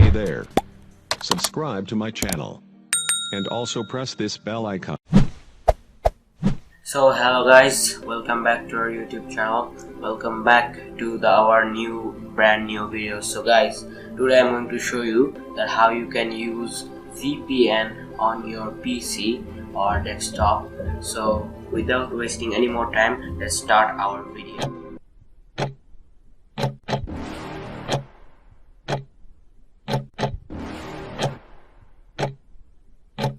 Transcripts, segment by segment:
Hey there. Subscribe to my channel. And also press this bell icon. So hello guys, welcome back to our YouTube channel. Welcome back to our brand new video. So guys, today I'm going to show you that how you can use VPN on your PC or desktop. So without wasting any more time, let's start our video.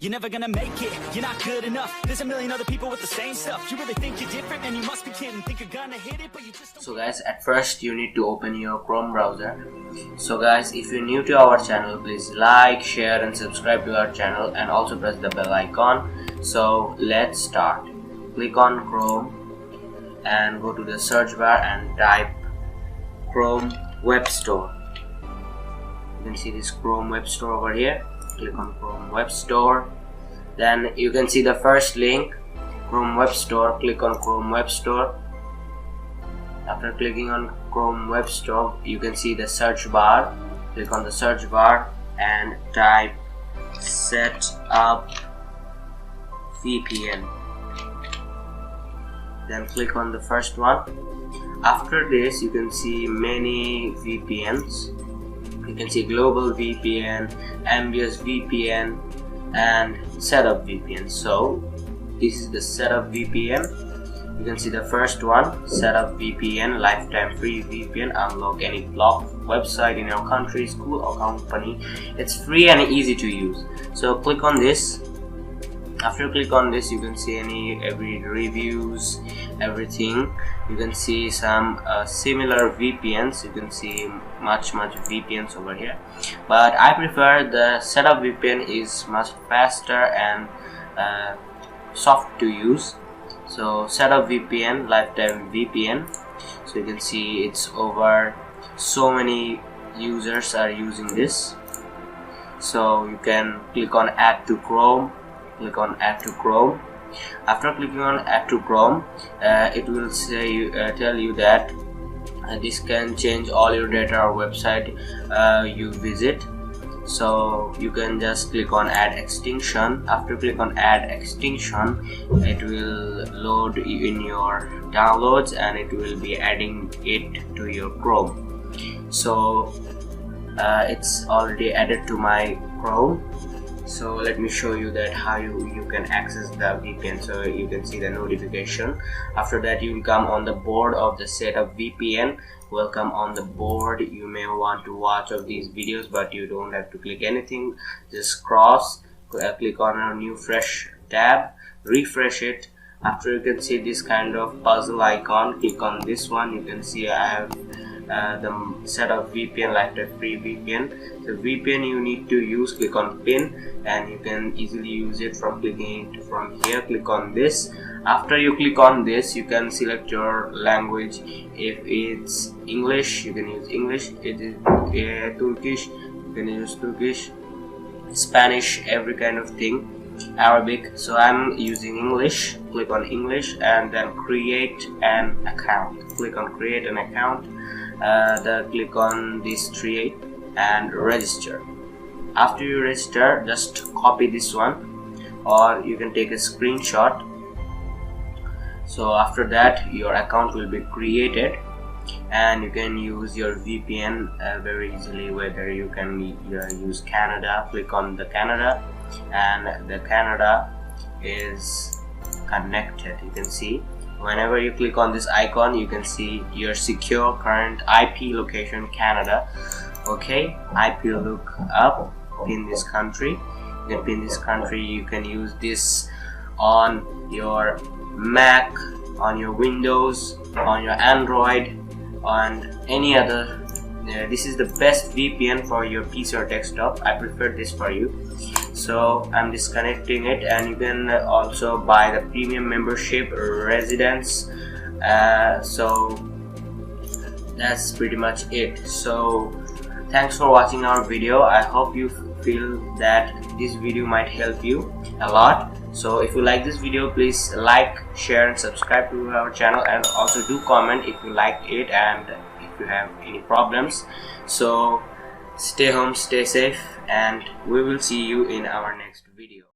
You're never gonna make it, you're not good enough. There's a million other people with the same stuff. You really think you're different, and you must be kidding. Think you're gonna hit it, but you just don't. So guys, at first you need to open your Chrome browser. So guys, if you're new to our channel, please like, share and subscribe to our channel, and also press the bell icon. So let's start. Click on Chrome and go to the search bar and type Chrome Web Store. You can see this Chrome Web Store over here. Click on Chrome Web Store. Then you can see the first link, Chrome Web Store. Click on Chrome Web Store. After clicking on Chrome Web Store, you can see the search bar. Click on the search bar and type Setup VPN. Then click on the first one. After this, you can see many VPNs. You can see Global VPN, Ambient VPN, and Setup VPN. So this is the Setup VPN. You can see the first one, Setup VPN, lifetime free VPN, unlock any blocked website in your country, school or company. It's free and easy to use. So click on this. After you click on this, you can see every reviews, everything. You can see some similar VPNs. You can see much VPNs over here, but I prefer the Setup VPN is much faster and soft to use. So Setup VPN, lifetime VPN. So you can see it's over so many users are using this. So you can click on Add to Chrome. Click on Add to Chrome. After clicking on Add to Chrome, it will say tell you that this can change all your data or website you visit. So you can just click on Add Extension. After click on Add Extension, it will load in your downloads and it will be adding it to your Chrome. So it's already added to my Chrome. So let me show you that how you can access the VPN. So you can see the notification. After that, you will come on the board of the Setup VPN. Welcome on the board. You may want to watch of these videos, but you don't have to click anything. Just click on a new fresh tab, refresh it. After, you can see this kind of puzzle icon. Click on this one. You can see I have the Setup VPN, lifetime free VPN. The VPN you need to use, click on pin, and you can easily use it from clicking it from here. Click on this. After you click on this, you can select your language. If it's English, you can use English. It is Turkish, you can use Turkish, Spanish, every kind of thing, Arabic. So I'm using English. Click on English and then create an account. Click on create an account. Click on this create and register. After you register, just copy this one, or you can take a screenshot. So after that, your account will be created and you can use your VPN very easily. Whether you can use Canada, click on the Canada, and the Canada is connected. You can see whenever you click on this icon, you can see your secure current IP location Canada. Okay, IP look up, pin this country. You can pin this country. You can use this on your Mac, on your Windows, on your Android, on any other. This is the best VPN for your PC or desktop. I prefer this for you. So I'm disconnecting it, and you can also buy the premium membership residence. So that's pretty much it. So thanks for watching our video. I hope you feel that this video might help you a lot. So if you like this video, please like, share and subscribe to our channel, and also do comment if you liked it and if you have any problems. So Stay home, stay safe, and we will see you in our next video.